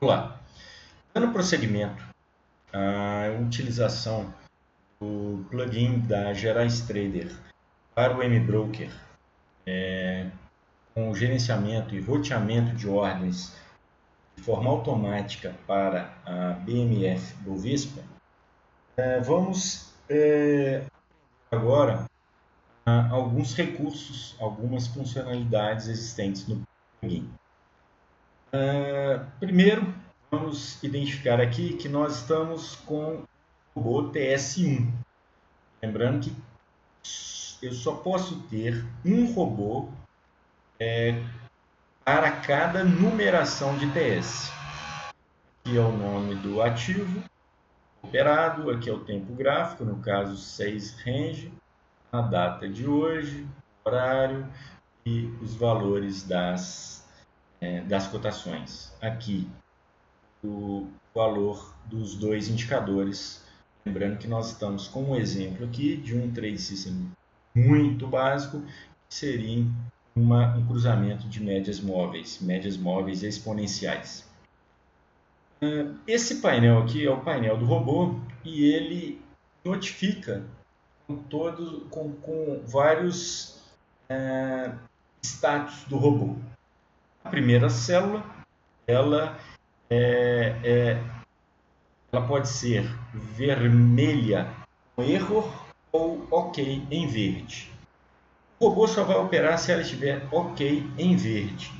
lá. Dando prosseguimento à utilização do plugin da Gerais Trader para o MBroker, com o gerenciamento e roteamento de ordens de forma automática para a BMF Bovespa, vamos agora a alguns recursos, algumas funcionalidades existentes no plugin. Primeiro, vamos identificar aqui que nós estamos com o robô TS1. Lembrando que eu só posso ter um robô para cada numeração de TS. Aqui é o nome do ativo operado, aqui é o tempo gráfico, no caso 6 range, a data de hoje, horário e os valores das cotações. Aqui o valor dos dois indicadores. Lembrando que nós estamos com um exemplo aqui de um trade system muito básico, que seria um cruzamento de médias móveis exponenciais. Esse painel aqui é o painel do robô e ele notifica com vários status do robô. A primeira célula, ela pode ser vermelha com erro ou ok em verde. O robô só vai operar se ela estiver ok em verde.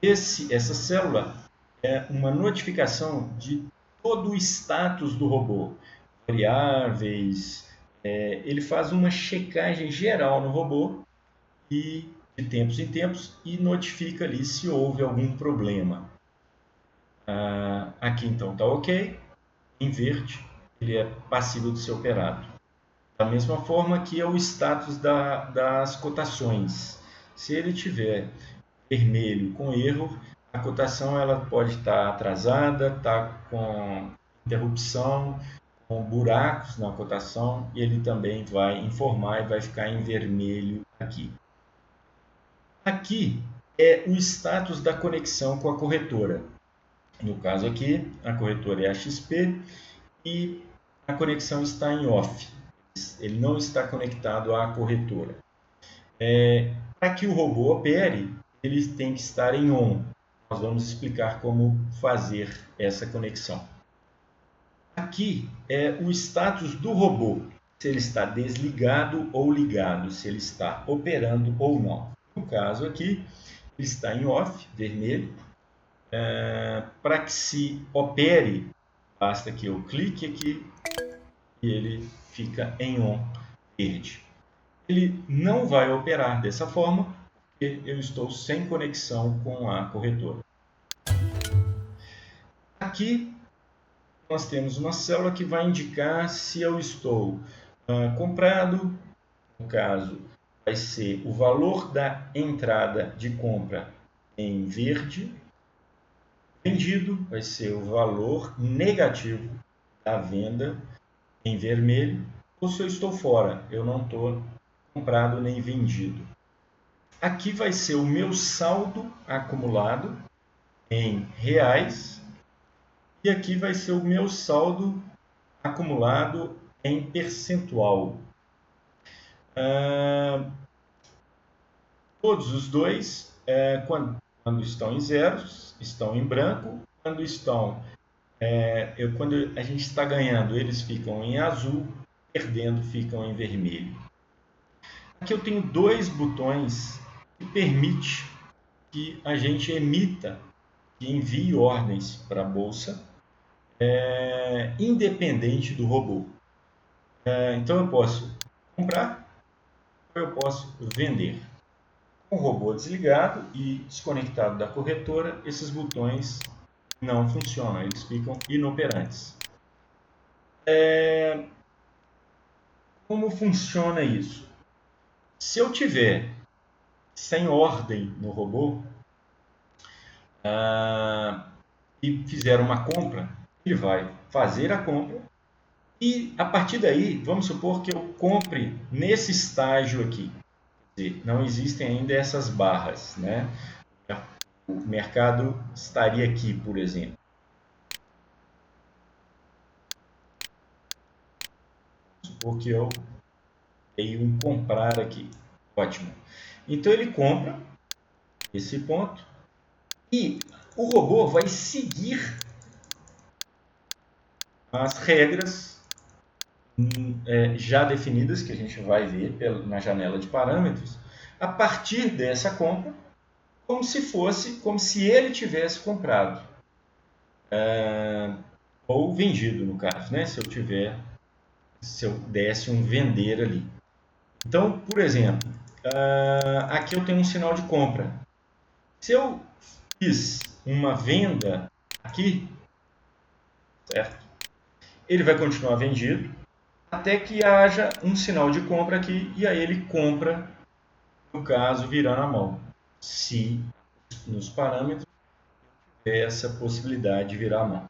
Essa célula é uma notificação de todo o status do robô, variáveis. Ele faz uma checagem geral no robô e de tempos em tempos e notifica ali se houve algum problema. Aqui então está ok, em verde ele é passível de ser operado. Da mesma forma que é o status das cotações. Se ele tiver vermelho com erro, a cotação ela pode estar atrasada, com interrupção, com buracos na cotação, e ele também vai informar e vai ficar em vermelho aqui. Aqui é o status da conexão com a corretora. No caso aqui, a corretora é a XP e a conexão está em off. Ele não está conectado à corretora. Para que o robô opere, ele tem que estar em on. Nós vamos explicar como fazer essa conexão. Aqui é o status do robô, se ele está desligado ou ligado, se ele está operando ou não. No caso aqui, ele está em off, vermelho. Para que se opere, basta que eu clique aqui e ele fica em on, verde. Ele não vai operar dessa forma, porque eu estou sem conexão com a corretora. Aqui nós temos uma célula que vai indicar se eu estou comprado, no caso vai ser o valor da entrada de compra em verde, vendido vai ser o valor negativo da venda em vermelho, ou se eu estou fora, eu não estou comprado nem vendido. Aqui vai ser o meu saldo acumulado em reais e aqui vai ser o meu saldo acumulado em percentual. Todos os dois, quando estão em zeros, estão em branco. Quando a gente está ganhando, eles ficam em azul, perdendo, ficam em vermelho. Aqui eu tenho dois botões que permitem que a gente emita e envie ordens para a bolsa, independente do robô. Então eu posso comprar ou eu posso vender. Com o robô desligado e desconectado da corretora, esses botões não funcionam, eles ficam inoperantes. Como funciona isso? Se eu tiver sem ordem no robô e fizer uma compra, ele vai fazer a compra e a partir daí, vamos supor que eu compre nesse estágio aqui. Quer dizer, não existem ainda essas barras, né? O mercado estaria aqui, por exemplo. supor que eu dei um comprar aqui. Ótimo. Então ele compra esse ponto e o robô vai seguir as regras já definidas, que a gente vai ver na janela de parâmetros, a partir dessa compra, como se ele tivesse comprado. Ou vendido, no caso, né? Se eu desse um vender ali. Então, por exemplo, aqui eu tenho um sinal de compra. Se eu fiz uma venda aqui, certo? Ele vai continuar vendido até que haja um sinal de compra aqui e aí ele compra, no caso, virando a mão. Se nos parâmetros tiver essa possibilidade de virar a mão.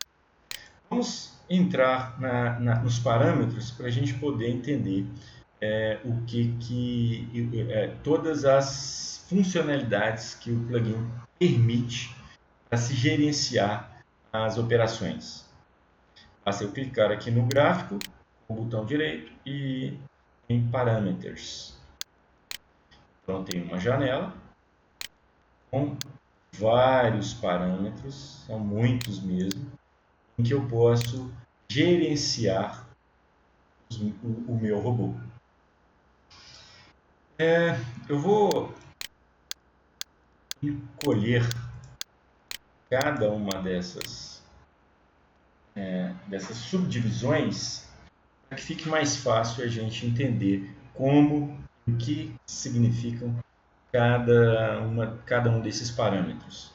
Vamos entrar nos parâmetros para a gente poder entender todas as funcionalidades que o plugin permite para se gerenciar as operações. Basta eu clicar aqui no gráfico, com o botão direito e em Parameters. Então tem uma janela com vários parâmetros, são muitos mesmo, em que eu posso gerenciar o meu robô. Eu vou escolher cada uma dessas subdivisões para que fique mais fácil a gente entender o que significam cada um desses parâmetros.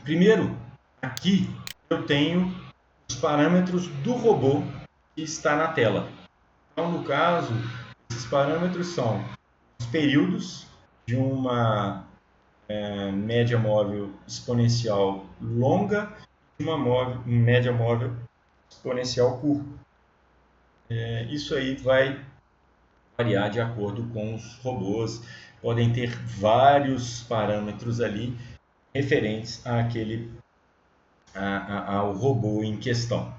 Primeiro, aqui eu tenho os parâmetros do robô que está na tela. Então, no caso, esses parâmetros são os períodos de uma média móvel exponencial longa e uma média móvel exponencial curta. Isso aí vai variar de acordo com os robôs. Podem ter vários parâmetros ali referentes ao robô em questão.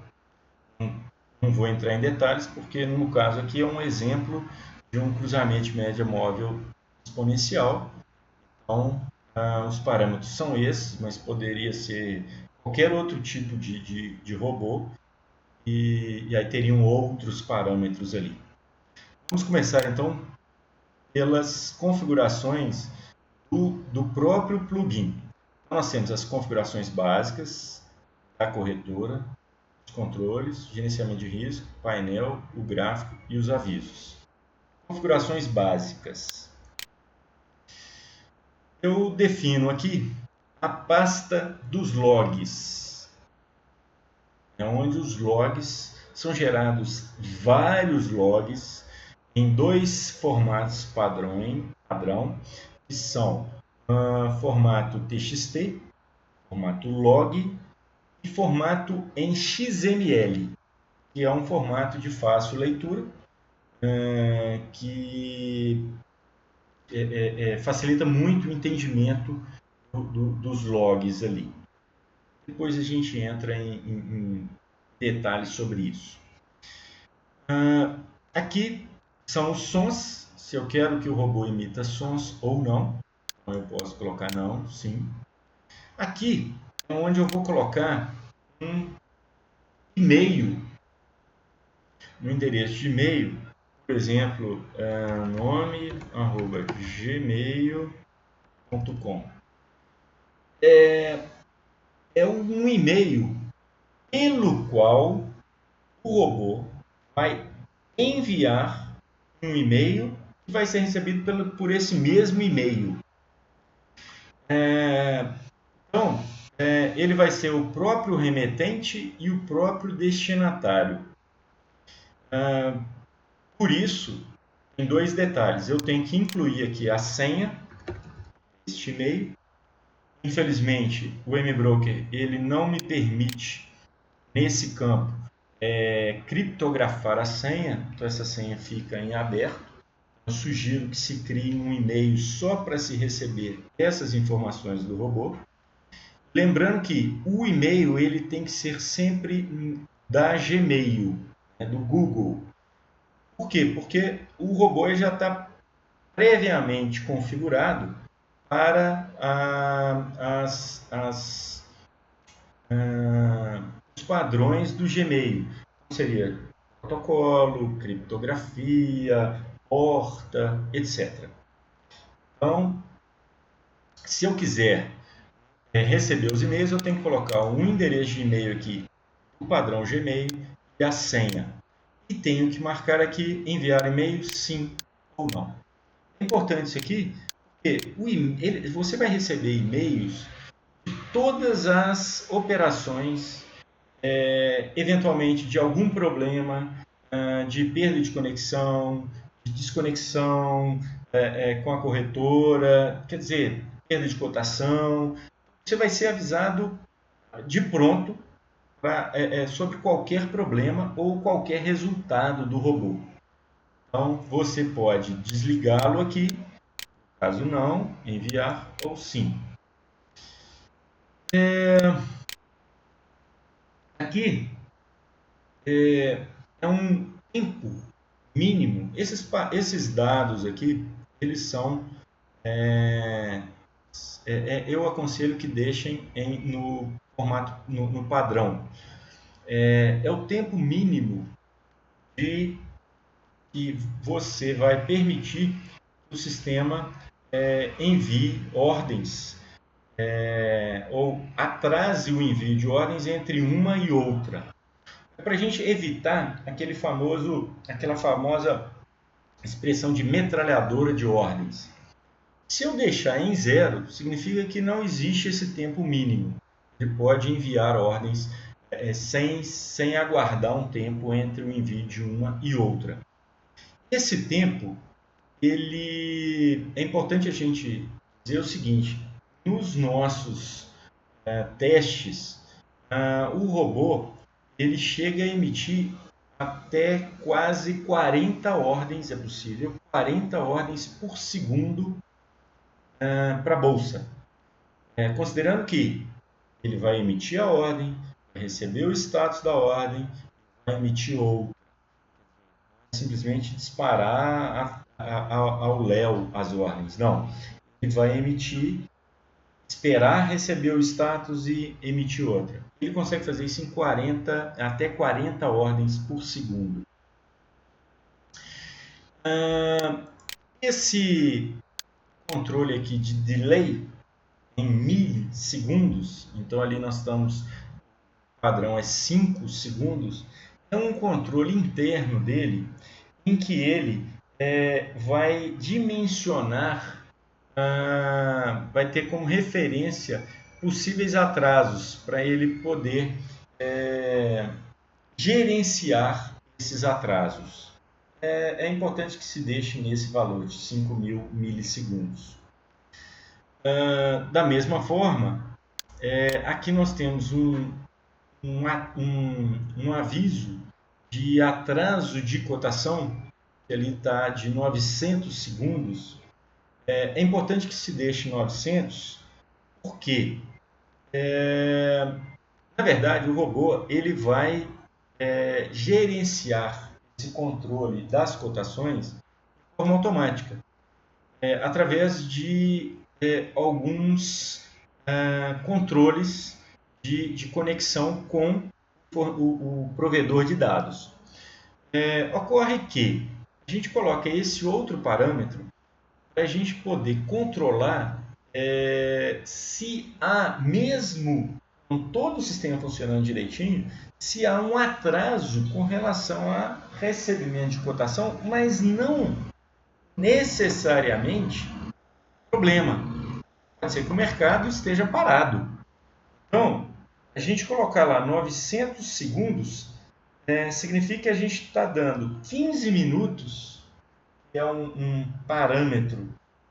Não vou entrar em detalhes porque no caso aqui é um exemplo de um cruzamento de média móvel exponencial. Então, os parâmetros são esses, mas poderia ser qualquer outro tipo de robô e aí teriam outros parâmetros ali. Vamos começar então pelas configurações do próprio plugin. Então, nós temos as configurações básicas da corretora, os controles, gerenciamento de risco, painel, o gráfico e os avisos. Configurações básicas. Eu defino aqui a pasta dos logs, onde os logs são gerados vários logs em dois formatos padrão, que são formato TXT, formato log e formato em XML, que é um formato de fácil leitura que facilita muito o entendimento dos logs ali. Depois a gente entra em detalhes sobre isso. Aqui são os sons, se eu quero que o robô emita sons ou não. Então eu posso colocar não, sim. Aqui é onde eu vou colocar um e-mail, no endereço de e-mail, por exemplo, nome@gmail.com. É um e-mail pelo qual o robô vai enviar um e-mail que vai ser recebido por esse mesmo e-mail. Então, ele vai ser o próprio remetente e o próprio destinatário. Por isso, tem dois detalhes. Eu tenho que incluir aqui a senha deste e-mail. Infelizmente, o MBroker ele não me permite, nesse campo, criptografar a senha. Então, essa senha fica em aberto. Eu sugiro que se crie um e-mail só para se receber essas informações do robô. Lembrando que o e-mail ele tem que ser sempre da Gmail. do Google. Por quê? Porque o robô já está previamente configurado para os padrões do Gmail. Seria protocolo, criptografia, porta, etc. Então, se eu quiser receber os e-mails, eu tenho que colocar um endereço de e-mail aqui, o padrão Gmail e a senha. E tenho que marcar aqui enviar e-mail sim ou não. É importante isso aqui, porque você vai receber e-mails de todas as operações, eventualmente de algum problema, de perda de conexão, de desconexão com a corretora, quer dizer, perda de cotação. Você vai ser avisado de pronto sobre qualquer problema ou qualquer resultado do robô. Então, você pode desligá-lo aqui, caso não, enviar ou sim. Aqui é um tempo mínimo. Esses dados aqui, eles são... eu aconselho que deixem no formato, no padrão. É o tempo mínimo de que você vai permitir que o sistema envie ordens ou atrase o envio de ordens entre uma e outra. É para a gente evitar aquela famosa expressão de metralhadora de ordens. Se eu deixar em 0, significa que não existe esse tempo mínimo. Ele pode enviar ordens sem aguardar um tempo entre o envio de uma e outra. Esse tempo, é importante a gente dizer o seguinte: nos nossos testes, o robô ele chega a emitir até quase 40 ordens, é possível, 40 ordens por segundo para a bolsa. Considerando que ele vai emitir a ordem, vai receber o status da ordem, vai emitir outra. Simplesmente disparar ao léu as ordens. Não. Ele vai emitir, esperar receber o status e emitir outra. Ele consegue fazer isso em até 40 ordens por segundo. Esse controle aqui de delay em milissegundos, então ali nós estamos, o padrão é 5 segundos, é um controle interno dele, em que ele vai dimensionar, vai ter como referência possíveis atrasos, para ele poder gerenciar esses atrasos. É importante que se deixe nesse valor de 5.000 milissegundos. Da mesma forma, aqui nós temos um aviso de atraso de cotação, que ali está de 900 segundos. É importante que se deixe 900, porque, na verdade, o robô ele vai gerenciar esse controle das cotações de forma automática, através de alguns controles de conexão com o provedor de dados. Ocorre que a gente coloca esse outro parâmetro para a gente poder controlar se há, mesmo com todo o sistema funcionando direitinho, se há um atraso com relação a recebimento de cotação, mas não necessariamente problema. Pode ser que o mercado esteja parado. Então, a gente colocar lá 900 segundos significa que a gente está dando 15 minutos, que é um parâmetro,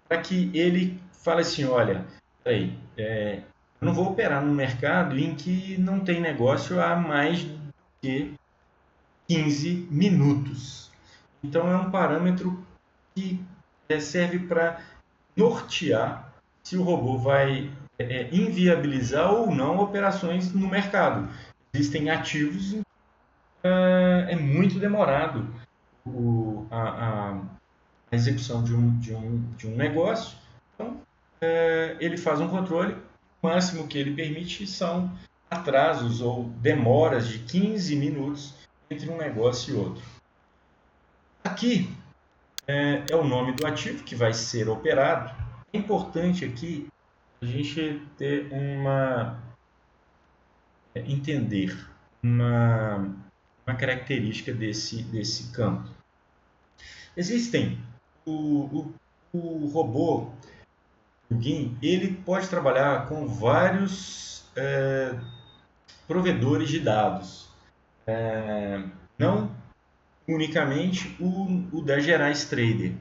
para que ele fale assim, olha, peraí, eu não vou operar num mercado em que não tem negócio há mais do que 15 minutos. Então, é um parâmetro que serve para nortear se o robô vai inviabilizar ou não operações no mercado. Existem ativos é muito demorado a execução de um negócio. Então, ele faz um controle, o máximo que ele permite são atrasos ou demoras de 15 minutos entre um negócio e outro. Aqui é o nome do ativo que vai ser operado. É importante aqui a gente ter entender uma característica desse campo. Existem o robô, o GIM, ele pode trabalhar com vários provedores de dados, não unicamente o da Gerais Trader,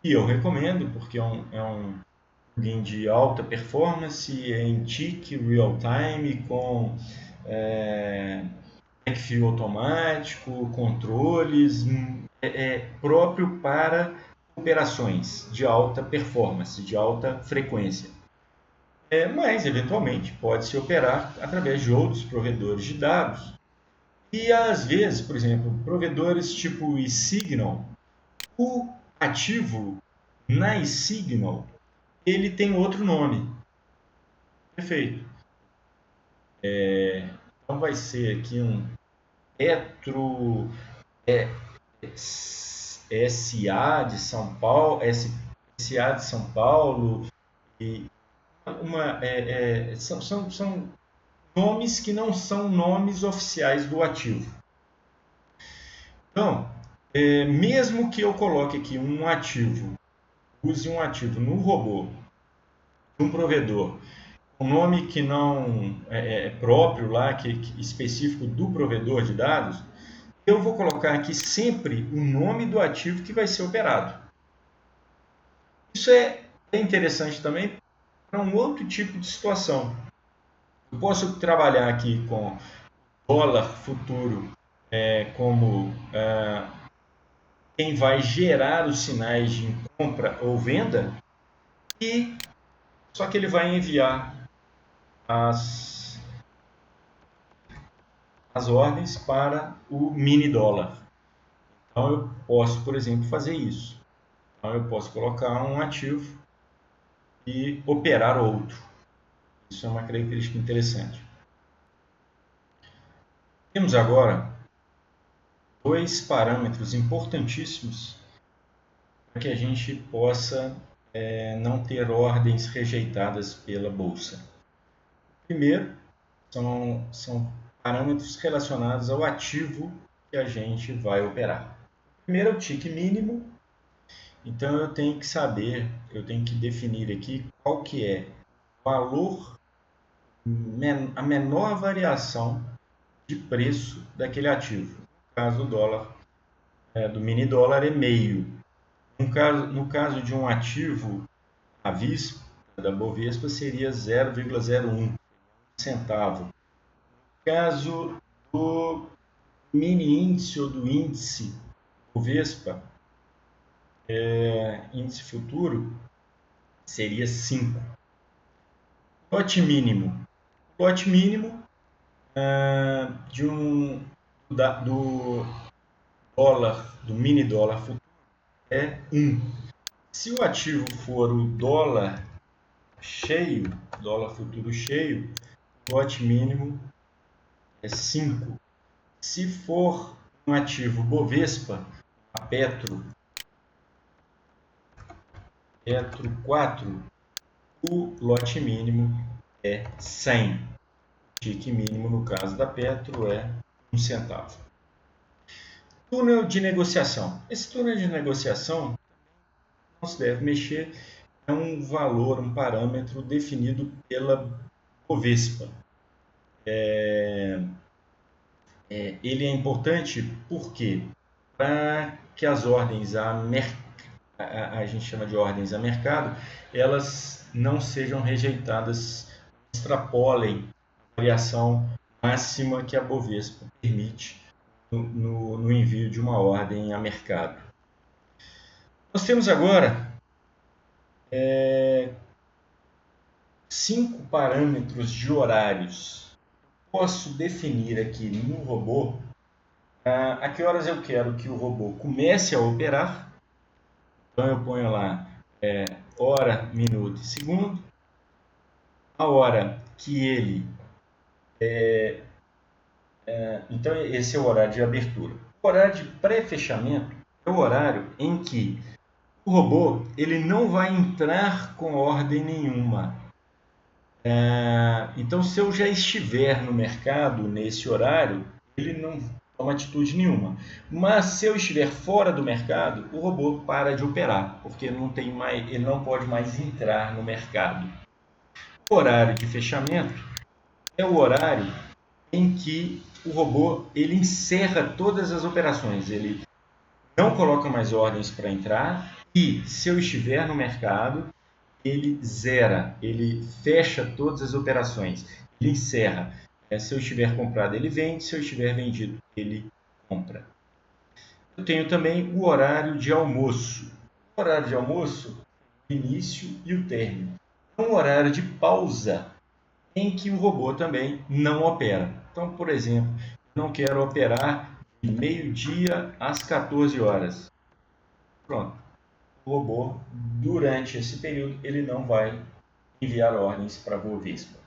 que eu recomendo porque é um plugin de alta performance, em TIC real time, com backfill automático, controles, próprio para operações de alta performance, de alta frequência. Mas, eventualmente, pode-se operar através de outros provedores de dados. E, às vezes, por exemplo, provedores tipo eSignal, o ativo na eSignal, ele tem outro nome. Perfeito. Então, vai ser aqui um Petro SA de São Paulo, SA de São Paulo, e são nomes que não são nomes oficiais do ativo. Então, mesmo que eu coloque aqui um ativo, use um ativo no robô, um provedor, um nome que não é próprio lá, que específico do provedor de dados, eu vou colocar aqui sempre o nome do ativo que vai ser operado. Isso é interessante também para um outro tipo de situação. Eu posso trabalhar aqui com dólar futuro como quem vai gerar os sinais de compra ou venda, e só que ele vai enviar as ordens para o mini dólar. Então eu posso, por exemplo, fazer isso. Então eu posso colocar um ativo e operar outro. Isso é uma característica interessante. Temos agora dois parâmetros importantíssimos para que a gente possa não ter ordens rejeitadas pela bolsa. Primeiro, são parâmetros relacionados ao ativo que a gente vai operar. Primeiro é o TIC mínimo. Então eu tenho que saber, eu tenho que definir aqui qual que é o valor, a menor variação de preço daquele ativo. No caso do dólar, do mini dólar é meio. No caso de um ativo à vista, da Bovespa, seria 0,01 centavo. No caso do mini índice ou do índice Bovespa, índice futuro, seria 5. Lote mínimo. Lote mínimo do dólar, do mini dólar futuro, é 1. Se o ativo for o dólar cheio, dólar futuro cheio, o lote mínimo é 5. Se for um ativo Bovespa, a Petro 4, o lote mínimo é 100. O TIC mínimo, no caso da Petro, é 1 centavo. Túnel de negociação. Esse túnel de negociação não se deve mexer, é um valor, um parâmetro definido pela Bovespa. Ele é importante porque para que as ordens a gente chama de ordens a mercado, elas não sejam rejeitadas, extrapolem a variação máxima que a Bovespa permite no envio de uma ordem a mercado. Nós temos agora 5 parâmetros de horários. Posso definir aqui no robô A que horas eu quero que o robô comece a operar. Então eu ponho lá hora, minuto e segundo. A hora que ele... Então esse é o horário de abertura. O horário de pré-fechamento é o horário em que o robô ele não vai entrar com ordem nenhuma. Então, se eu já estiver no mercado nesse horário, ele não toma atitude nenhuma. Mas se eu estiver fora do mercado, o robô para de operar, porque ele não pode mais entrar no mercado. O horário de fechamento é o horário em que o robô ele encerra todas as operações. Ele não coloca mais ordens para entrar e, se eu estiver no mercado, ele zera, ele fecha todas as operações, ele encerra. Se eu estiver comprado, ele vende, se eu estiver vendido, ele compra. Eu tenho também o horário de almoço. O horário de almoço, o início e o término. É um horário de pausa em que o robô também não opera. Então, por exemplo, eu não quero operar de meio-dia às 14 horas. Pronto. O robô, durante esse período, ele não vai enviar ordens para a Bovespa.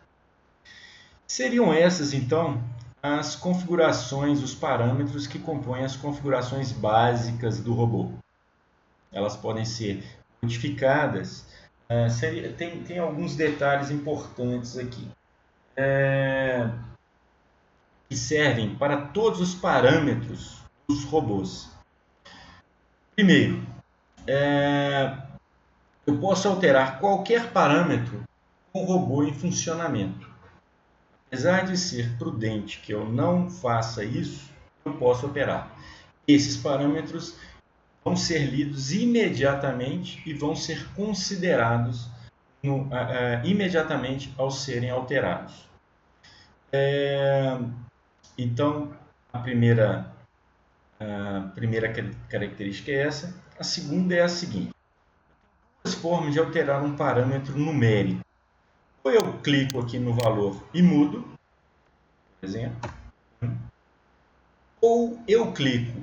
Seriam essas, então, as configurações, os parâmetros que compõem as configurações básicas do robô. Elas podem ser modificadas. Tem alguns detalhes importantes aqui. Que servem para todos os parâmetros dos robôs. Primeiro, eu posso alterar qualquer parâmetro com o robô em funcionamento. Apesar de ser prudente que eu não faça isso, eu posso operar. Esses parâmetros vão ser lidos imediatamente e vão ser considerados imediatamente ao serem alterados. Então, a primeira característica é essa. A segunda é a seguinte: duas formas de alterar um parâmetro numérico. Ou eu clico aqui no valor e mudo, por exemplo, ou eu clico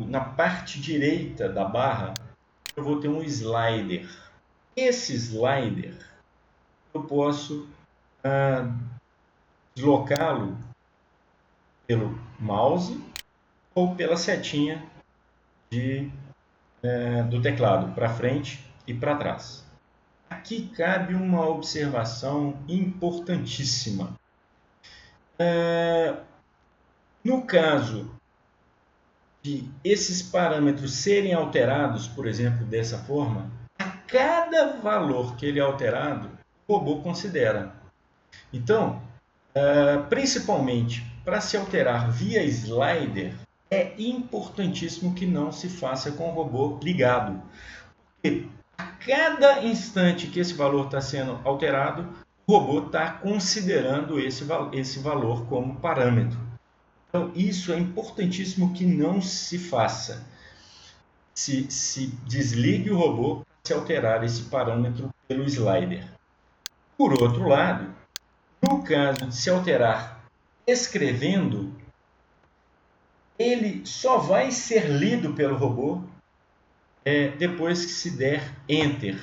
na parte direita da barra, eu vou ter um slider. Esse slider eu posso deslocá-lo pelo mouse ou pela setinha do teclado para frente e para trás. Aqui cabe uma observação importantíssima. No caso de esses parâmetros serem alterados, por exemplo, dessa forma, a cada valor que ele é alterado, o robô considera. Então, principalmente para se alterar via slider, é importantíssimo que não se faça com o robô ligado. Porque a cada instante que esse valor está sendo alterado, o robô está considerando esse valor como parâmetro. Então, isso é importantíssimo que não se faça. Se desligue o robô para se alterar esse parâmetro pelo slider. Por outro lado, no caso de se alterar escrevendo, ele só vai ser lido pelo robô depois que se der Enter.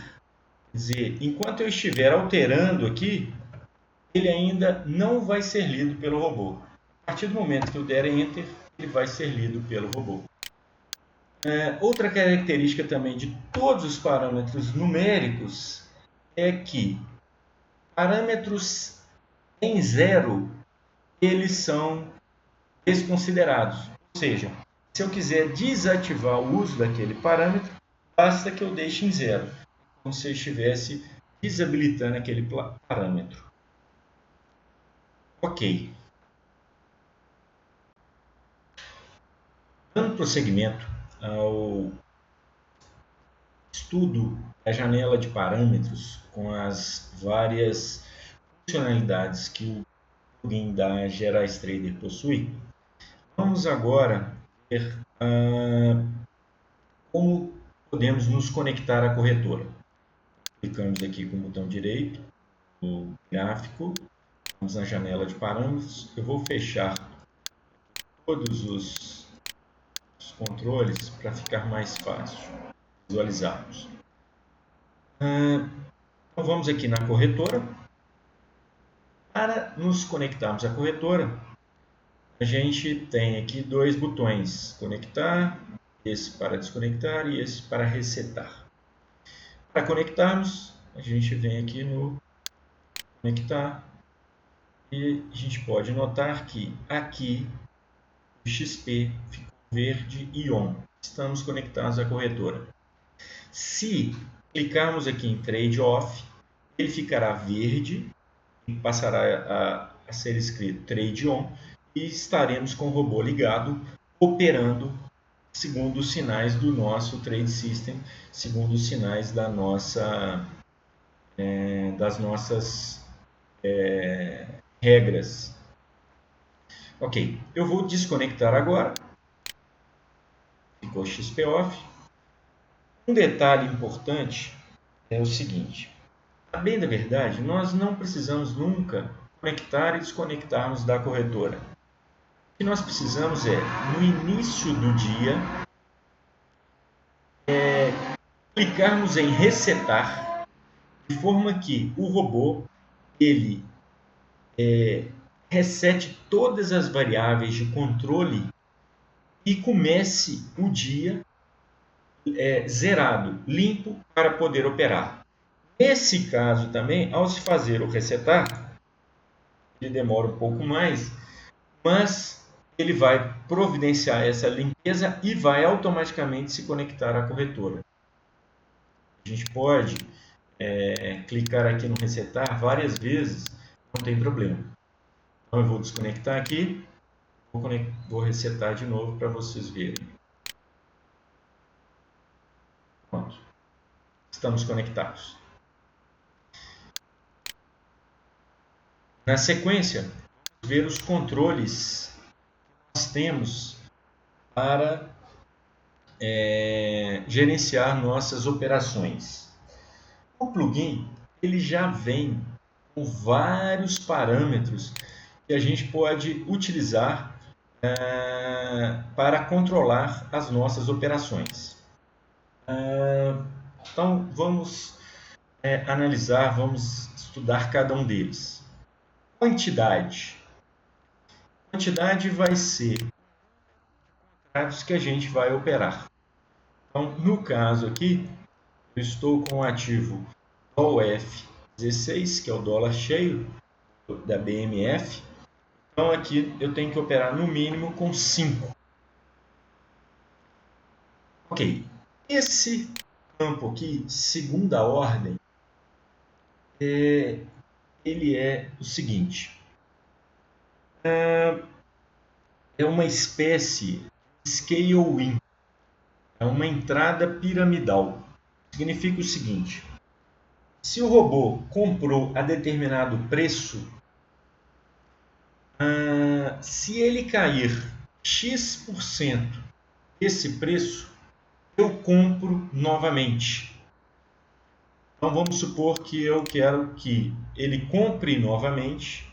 Quer dizer, enquanto eu estiver alterando aqui, ele ainda não vai ser lido pelo robô. A partir do momento que eu der Enter, ele vai ser lido pelo robô. Outra característica também de todos os parâmetros numéricos é que parâmetros em zero, eles são desconsiderados. Ou seja, se eu quiser desativar o uso daquele parâmetro, basta que eu deixe em zero, como se eu estivesse desabilitando aquele parâmetro. Ok. Dando prosseguimento ao estudo da janela de parâmetros com as várias funcionalidades que o plugin da Gerais Trader possui, vamos agora ver como podemos nos conectar à corretora. Clicamos aqui com o botão direito no gráfico Vamos na janela de parâmetros. Eu vou fechar todos os controles para ficar mais fácil visualizarmos. Então vamos aqui na corretora. Para nos conectarmos à corretora, a gente tem aqui dois botões: conectar, esse para desconectar e esse para resetar. Para conectarmos, a gente vem aqui no conectar e a gente pode notar que aqui o XP ficou verde e on. Estamos conectados à corretora. Se clicarmos aqui em Trade Off, ele ficará verde e passará a ser escrito Trade On e estaremos com o robô ligado, operando segundo os sinais do nosso Trade System, segundo os sinais da das nossas regras. Ok, eu vou desconectar agora. Ficou XP off. Um detalhe importante é o seguinte: a bem da verdade, nós não precisamos nunca conectar e desconectarmos da corretora. O que nós precisamos é, no início do dia, clicarmos em resetar, de forma que o robô ele resete todas as variáveis de controle e comece o dia zerado, limpo, para poder operar. Nesse caso também, ao se fazer o resetar, ele demora um pouco mais, mas ele vai providenciar essa limpeza e vai automaticamente se conectar à corretora. A gente pode clicar aqui no resetar várias vezes, não tem problema. Então eu vou desconectar aqui, vou resetar de novo para vocês verem. Pronto, estamos conectados. Na sequência, vamos ver os controles que nós temos para gerenciar nossas operações. O plugin ele já vem com vários parâmetros que a gente pode utilizar para controlar as nossas operações. Então vamos analisar, vamos estudar cada um deles. Quantidade. Quantidade vai ser contratos que a gente vai operar. Então, no caso aqui, eu estou com o ativo DOLF16, que é o dólar cheio da BMF. Então, aqui eu tenho que operar no mínimo com 5. Ok. Esse campo aqui, segunda ordem, ele é o seguinte. É uma espécie de scale-in. É uma entrada piramidal. Significa o seguinte: se o robô comprou a determinado preço, se ele cair X% desse preço, eu compro novamente. Então vamos supor que eu quero que ele compre novamente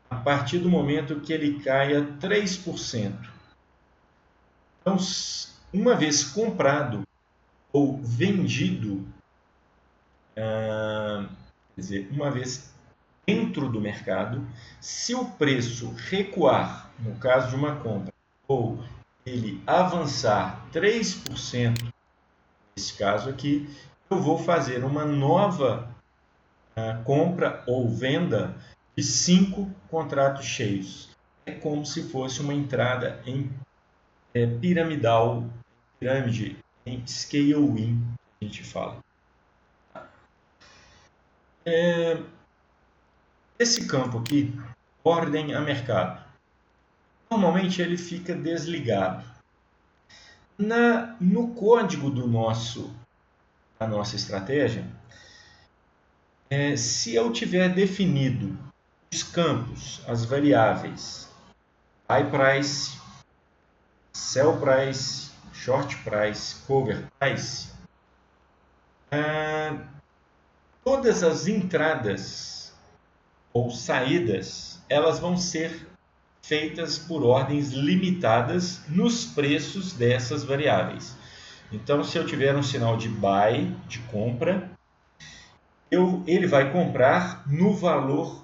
a partir do momento que ele caia 3%. Então, uma vez comprado ou vendido, quer dizer, uma vez dentro do mercado, se o preço recuar, no caso de uma compra, ou ele avançar 3%, nesse caso aqui, eu vou fazer uma nova compra ou venda de 5 contratos cheios. É como se fosse uma entrada em piramidal, pirâmide, em scale-in, a gente fala. Esse campo aqui, ordem a mercado, normalmente ele fica desligado. No código da nossa estratégia, se eu tiver definido os campos, as variáveis, buy price, sell price, short price, cover price, todas as entradas ou saídas, elas vão ser feitas por ordens limitadas nos preços dessas variáveis. Então, se eu tiver um sinal de buy, de compra, ele vai comprar no valor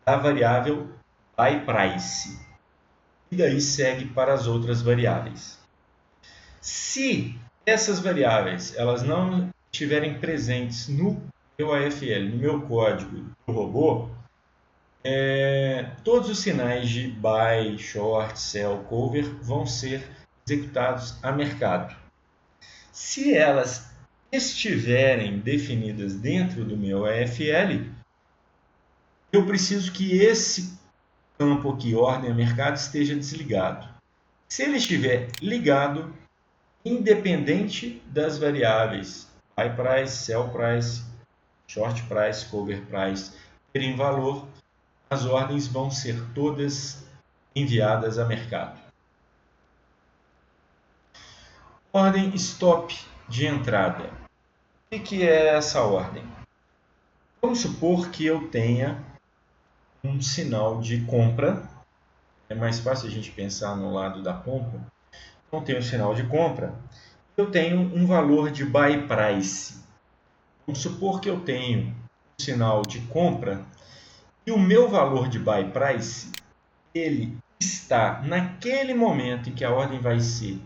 da variável buy price. E daí segue para as outras variáveis. Se essas variáveis elas não estiverem presentes no meu AFL, no meu código do robô, todos os sinais de buy, short, sell, cover vão ser executados a mercado. Se elas estiverem definidas dentro do meu AFL, eu preciso que esse campo aqui, ordem a mercado, esteja desligado. Se ele estiver ligado, independente das variáveis buy price, sell price, short price, cover price terem valor, as ordens vão ser todas enviadas a mercado. Ordem stop de entrada. O que é essa ordem? Vamos supor que eu tenha um sinal de compra. É mais fácil a gente pensar no lado da compra. Então, tenho um sinal de compra. Eu tenho um valor de buy price. Vamos supor que eu tenho um sinal de compra e o meu valor de buy price, ele está naquele momento em que a ordem vai ser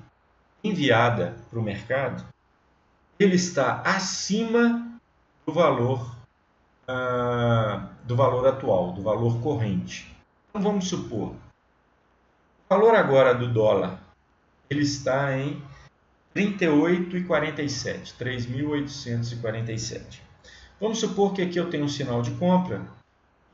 enviada para o mercado, ele está acima do valor atual, do valor corrente. Então vamos supor, o valor agora do dólar, ele está em 38,47, 3.847. Vamos supor que aqui eu tenho um sinal de compra,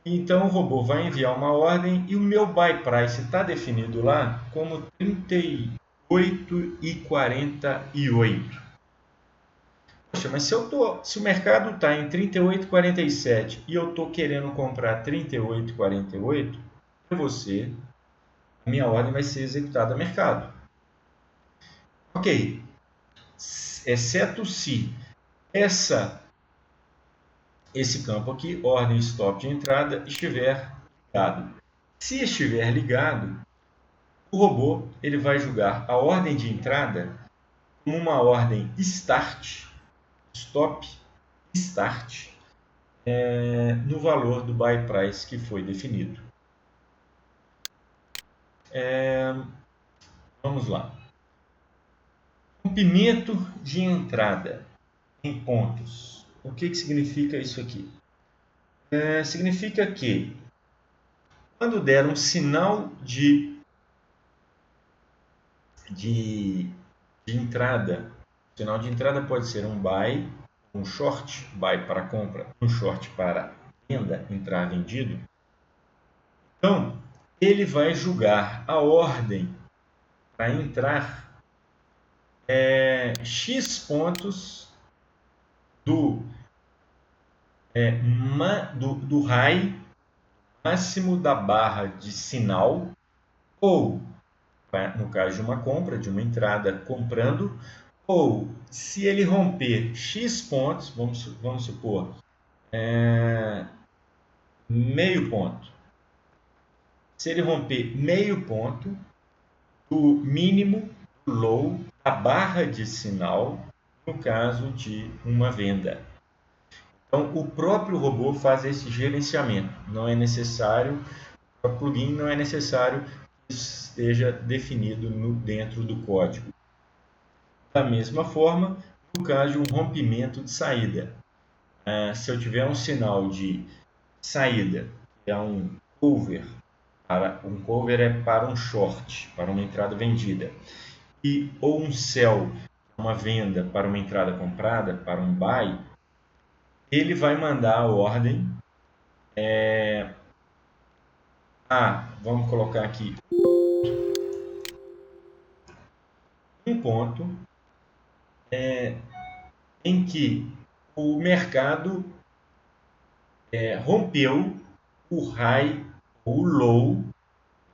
então o robô vai enviar uma ordem e o meu buy price está definido lá como 38,48. Poxa, mas se o mercado está em 38,47 e eu estou querendo comprar 38,48, a minha ordem vai ser executada a mercado. Ok, exceto se esse campo aqui, ordem stop de entrada, estiver ligado. Se estiver ligado, o robô ele vai julgar a ordem de entrada como uma ordem start, stop, start, no valor do buy price que foi definido. Vamos lá. Rompimento de entrada em pontos. O que significa isso aqui? Significa que quando der um sinal de entrada, o sinal de entrada pode ser um buy, um short, buy para compra, um short para venda, entrar vendido. Então, ele vai julgar a ordem para entrar X pontos do high, máximo da barra de sinal, ou, no caso de uma compra, de uma entrada comprando, ou se ele romper X pontos, vamos supor, meio ponto. Se ele romper meio ponto do mínimo, do low, da barra de sinal, no caso de uma venda. Então, o próprio robô faz esse gerenciamento. Não é necessário, o próprio plugin não é necessário que isso esteja definido dentro do código. Da mesma forma, no caso de um rompimento de saída. Se eu tiver um sinal de saída, que é um cover é para um short, para uma entrada vendida, ou um sell, uma venda para uma entrada comprada, para um buy, ele vai mandar a ordem, vamos colocar aqui, um ponto em que o mercado rompeu o high ou o low,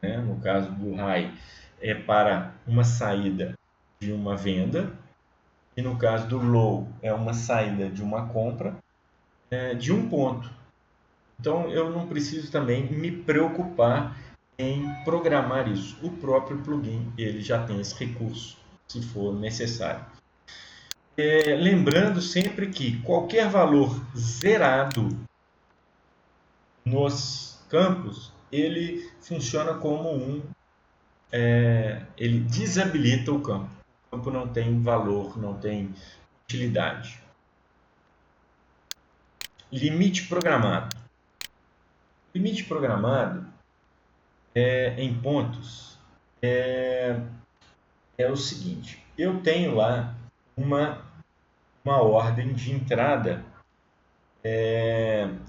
né? No caso do high é para uma saída de uma venda, e no caso do low é uma saída de uma compra, de um ponto. Então eu não preciso também me preocupar em programar isso. O próprio plugin ele já tem esse recurso, se for necessário. Lembrando sempre que qualquer valor zerado nos campos, ele funciona como ele desabilita o campo. O campo não tem valor, não tem utilidade. Limite programado. Limite programado em pontos é o seguinte: eu tenho lá uma ordem de entrada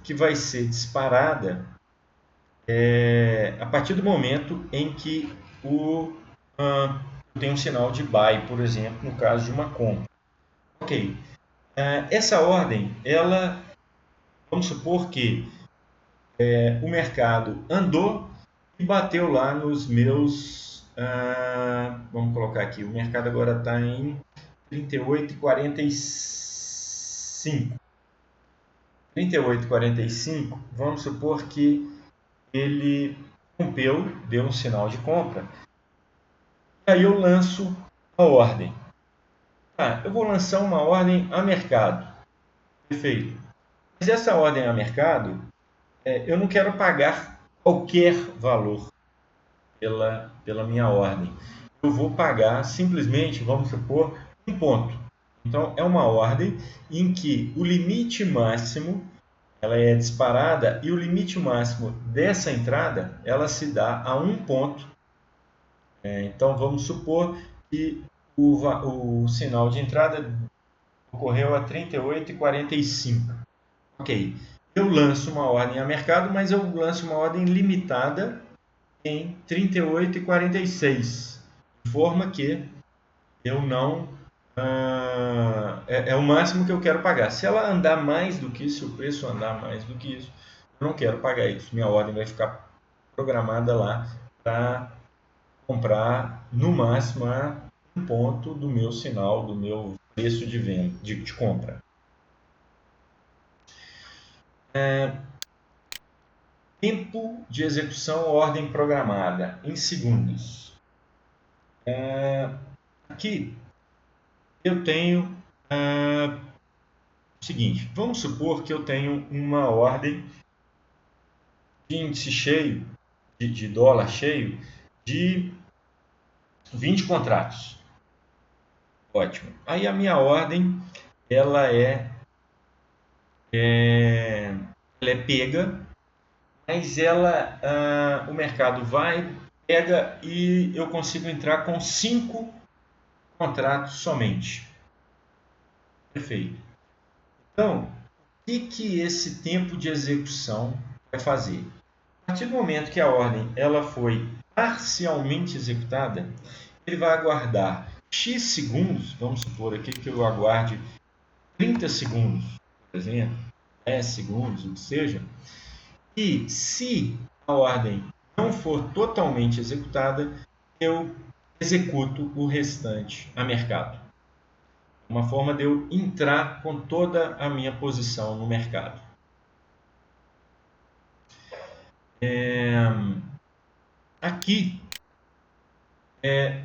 que vai ser disparada a partir do momento em que tem um sinal de buy, por exemplo, no caso de uma compra. Ok. Essa ordem, vamos supor que o mercado andou e bateu lá nos meus... vamos colocar aqui, o mercado agora está em 38,45. 38,45, vamos supor que ele rompeu, deu um sinal de compra. Aí eu lanço a ordem. Eu vou lançar uma ordem a mercado. Perfeito. Mas essa ordem a mercado, eu não quero pagar qualquer valor pela minha ordem. Eu vou pagar simplesmente, vamos supor, um ponto. Então, é uma ordem em que o limite máximo ela é disparada e o limite máximo dessa entrada ela se dá a um ponto. Então, vamos supor que o sinal de entrada ocorreu a 38,45. Ok, eu lanço uma ordem a mercado, mas eu lanço uma ordem limitada em 38,46, de forma que eu não... é o máximo que eu quero pagar. Se ela andar mais do que isso, se o preço andar mais do que isso, eu não quero pagar isso. Minha ordem vai ficar programada lá para comprar no máximo a um ponto do meu sinal, do meu preço de venda, de compra. Tempo de execução ordem programada em segundos. Aqui eu tenho o seguinte, vamos supor que eu tenho uma ordem de índice cheio, de dólar cheio, de 20 contratos. Ótimo. Aí a minha ordem ela é pega, mas o mercado pega e eu consigo entrar com 5 contratos somente. Perfeito. Então, o que esse tempo de execução vai fazer? A partir do momento que a ordem ela foi parcialmente executada, ele vai aguardar X segundos, vamos supor aqui que eu aguarde 30 segundos, por exemplo, 10 segundos, o que seja, e se a ordem não for totalmente executada, eu executo o restante a mercado. Uma forma de eu entrar com toda a minha posição no mercado. Aqui é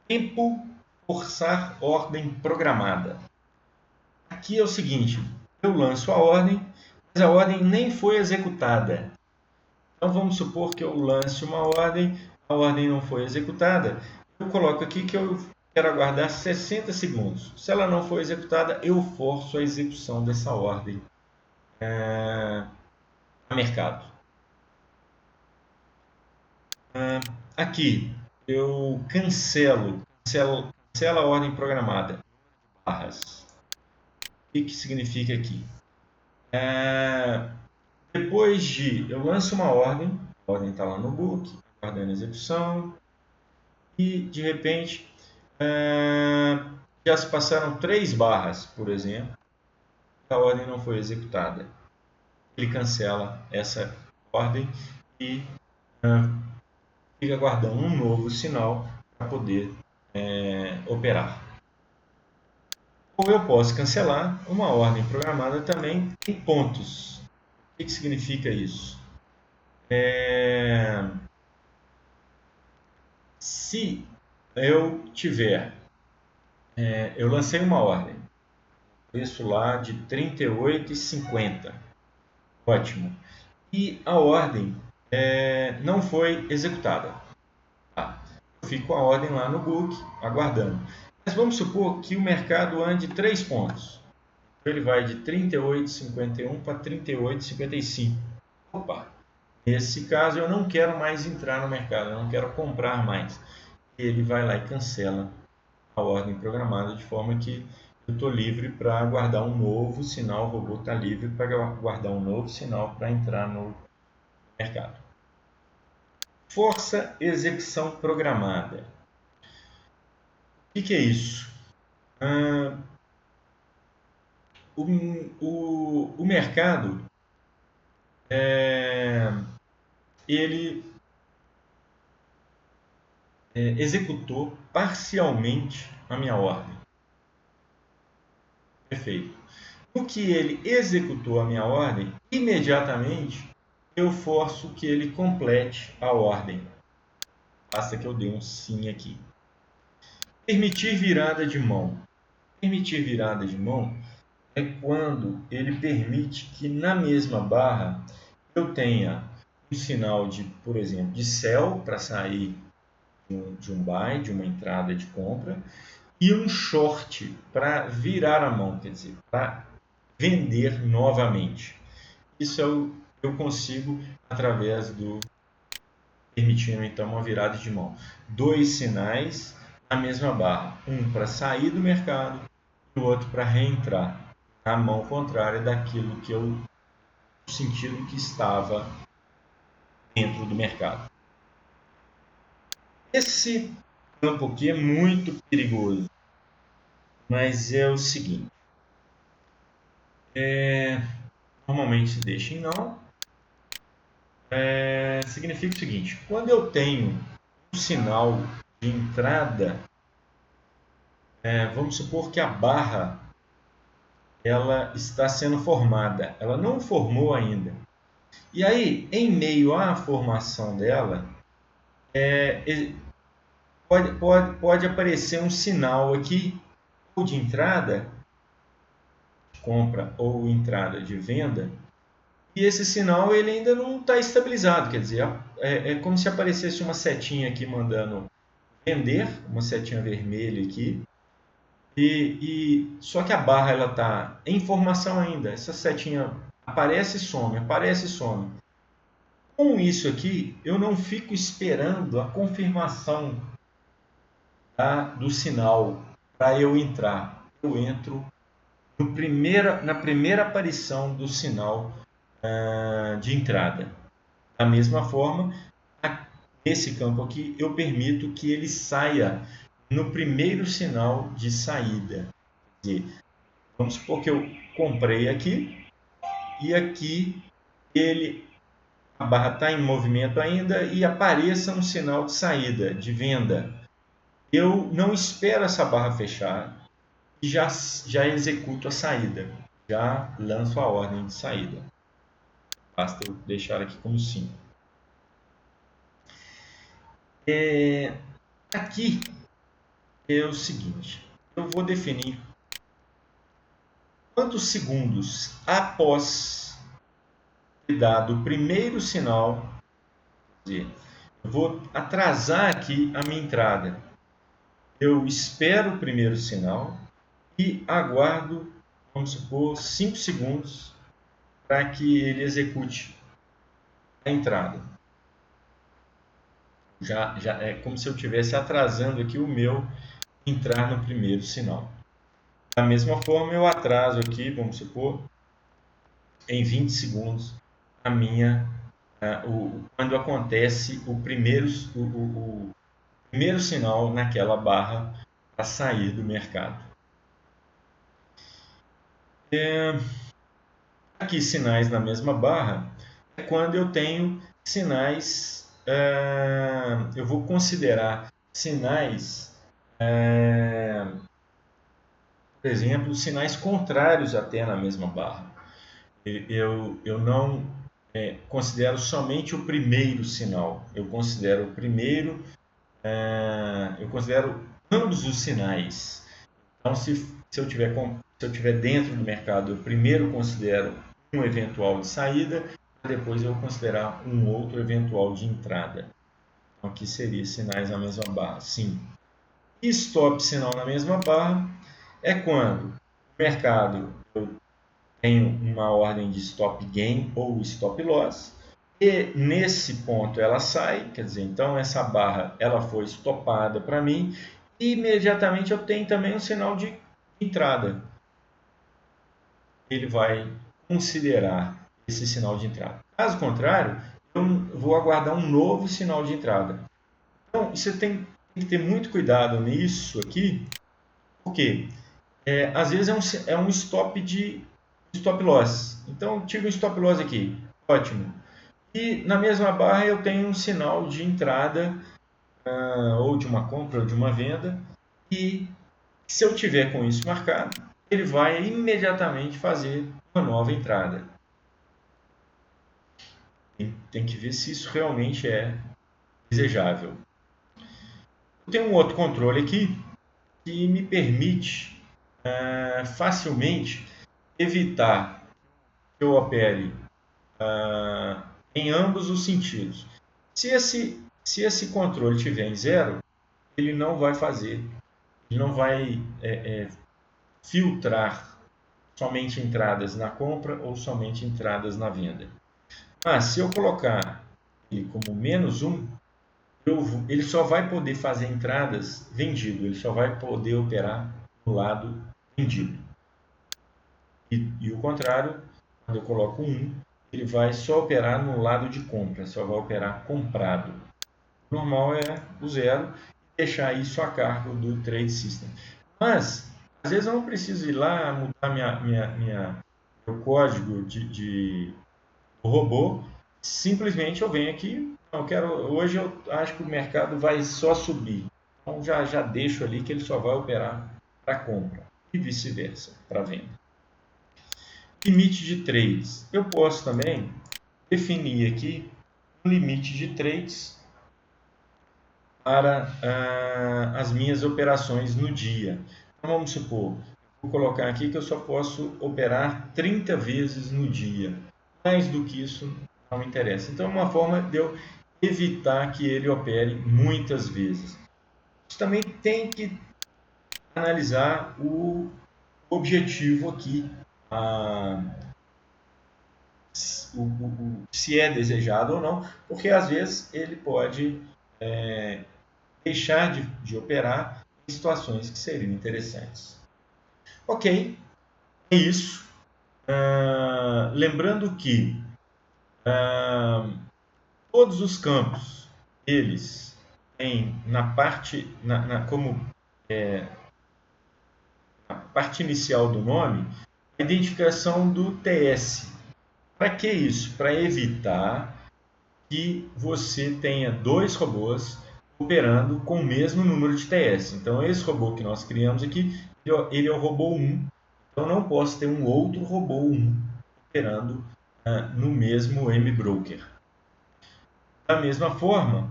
tempo forçar ordem programada. Aqui é o seguinte, eu lanço a ordem, mas a ordem nem foi executada. Então vamos supor que eu lance uma ordem, a ordem não foi executada. Eu coloco aqui que eu quero aguardar 60 segundos. Se ela não for executada, eu forço a execução dessa ordem a mercado. Aqui eu cancelo a ordem programada. Barras. O que significa aqui? Depois eu lanço uma ordem, a ordem está lá no book, aguardando a execução, e de repente já se passaram 3 barras, por exemplo, a ordem não foi executada. Ele cancela essa ordem e fica aguardando um novo sinal para poder operar. Ou eu posso cancelar uma ordem programada também em pontos. que significa isso? Se eu tiver, eu lancei uma ordem, preço lá de R$ 38,50, ótimo, e a ordem não foi executada. Eu fico com a ordem lá no book, aguardando. Mas vamos supor que o mercado ande 3 pontos. Ele vai de 38,51 para 38,55. Opa! Nesse caso, eu não quero mais entrar no mercado, eu não quero comprar mais. Ele vai lá e cancela a ordem programada, de forma que eu estou livre para aguardar um novo sinal, o robô está livre para aguardar um novo sinal para entrar no mercado. Força execução programada. O que é isso? O mercado ele executou parcialmente a minha ordem. Perfeito. No que ele executou a minha ordem, imediatamente eu forço que ele complete a ordem. Basta que eu dê um sim aqui. Permitir virada de mão. Permitir virada de mão é quando ele permite que na mesma barra eu tenha um sinal de, por exemplo, de sell para sair de um buy, de uma entrada de compra, e um short para virar a mão, quer dizer, para vender novamente. Isso eu consigo através do permitindo então uma virada de mão. 2 sinais na mesma barra, um para sair do mercado e o outro para reentrar na mão contrária daquilo que eu sentido que estava dentro do mercado. Esse campo aqui é muito perigoso, mas é o seguinte, normalmente se deixa em não, significa o seguinte, quando eu tenho um sinal de entrada, vamos supor que a barra ela está sendo formada, ela não formou ainda, e aí em meio à formação dela, pode aparecer um sinal aqui, ou de entrada, de compra ou entrada de venda, e esse sinal ele ainda não está estabilizado, quer dizer, é como se aparecesse uma setinha aqui mandando vender, uma setinha vermelha aqui, só que a barra ela está em formação ainda, essa setinha aparece e some, aparece e some. Com isso aqui, eu não fico esperando a confirmação do sinal para eu entrar. Eu entro na primeira aparição do sinal de entrada. Da mesma forma, nesse campo aqui, eu permito que ele saia no primeiro sinal de saída. Quer dizer, vamos supor que eu comprei aqui e aqui a barra está em movimento ainda e apareça um sinal de saída, de venda. Eu não espero essa barra fechar e já executo a saída, já lanço a ordem de saída. Basta eu deixar aqui como sim. Aqui é o seguinte, eu vou definir quantos segundos após ter dado o primeiro sinal, eu vou atrasar aqui a minha entrada. Eu espero o primeiro sinal e aguardo, vamos supor, 5 segundos para que ele execute a entrada. Já é como se eu estivesse atrasando aqui o meu entrar no primeiro sinal. Da mesma forma, eu atraso aqui, vamos supor, em 20 segundos a minha quando acontece o primeiro sinal naquela barra para sair do mercado. Aqui sinais na mesma barra é quando eu tenho sinais, eu vou considerar sinais, por exemplo, sinais contrários até na mesma barra. eu não considero somente o primeiro sinal. Eu considero o primeiro, eu considero ambos os sinais. Então, se eu tiver dentro do mercado, eu primeiro considero um eventual de saída, depois eu considerar um outro eventual de entrada. Então, aqui seria sinais na mesma barra, sim. E stop sinal na mesma barra é quando o mercado eu tenho uma ordem de stop gain ou stop loss e nesse ponto ela sai, quer dizer, então essa barra ela foi estopada para mim e imediatamente eu tenho também um sinal de entrada. Ele vai considerar esse sinal de entrada. Caso contrário, eu vou aguardar um novo sinal de entrada. Então, você tem que ter muito cuidado nisso aqui, porque às vezes é um stop de stop loss. Então, tive um stop loss aqui, ótimo. E na mesma barra eu tenho um sinal de entrada, ou de uma compra ou de uma venda, e se eu tiver com isso marcado, ele vai imediatamente fazer uma nova entrada. Tem que ver se isso realmente é desejável. Eu tenho um outro controle aqui que me permite facilmente evitar que eu opere em ambos os sentidos. Se esse controle estiver em zero, ele não vai fazer, ele não vai filtrar somente entradas na compra ou somente entradas na venda. Mas se eu colocar ele como -1, ele só vai poder fazer entradas vendido, ele só vai poder operar no lado vendido. E o contrário, quando eu coloco 1, ele vai só operar no lado de compra, só vai operar comprado. O normal é o 0 e deixar isso a cargo do Trade System. Mas, às vezes eu não preciso ir lá mudar meu código de robô, simplesmente eu venho aqui, hoje eu acho que o mercado vai só subir. Então já deixo ali que ele só vai operar para compra e vice-versa, para venda. Limite de trades. Eu posso também definir aqui um limite de trades para as minhas operações no dia. Então, vamos supor, vou colocar aqui que eu só posso operar 30 vezes no dia. Mais do que isso não me interessa. Então, é uma forma de eu evitar que ele opere muitas vezes. Você também tem que analisar o objetivo aqui, se é desejado ou não, porque às vezes ele pode deixar de operar em situações que seriam interessantes. Ok, é isso. Lembrando que todos os campos, eles têm na parte, como a parte inicial do nome, a identificação do TS. Para que isso? Para evitar que você tenha dois robôs operando com o mesmo número de TS. Então, esse robô que nós criamos aqui, ele é o robô 1. Então, não posso ter um outro robô 1 operando no mesmo MBroker. Da mesma forma,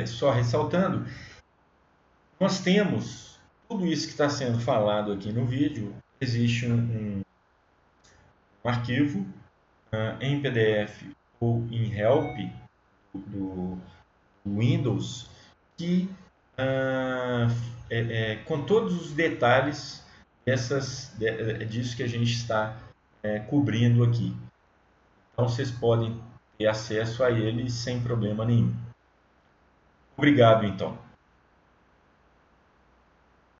só ressaltando, nós temos tudo isso que está sendo falado aqui no vídeo. Existe um arquivo em PDF ou em Help do Windows que com todos os detalhes disso que a gente está cobrindo aqui. Então vocês podem ter acesso a ele sem problema nenhum. Obrigado, então.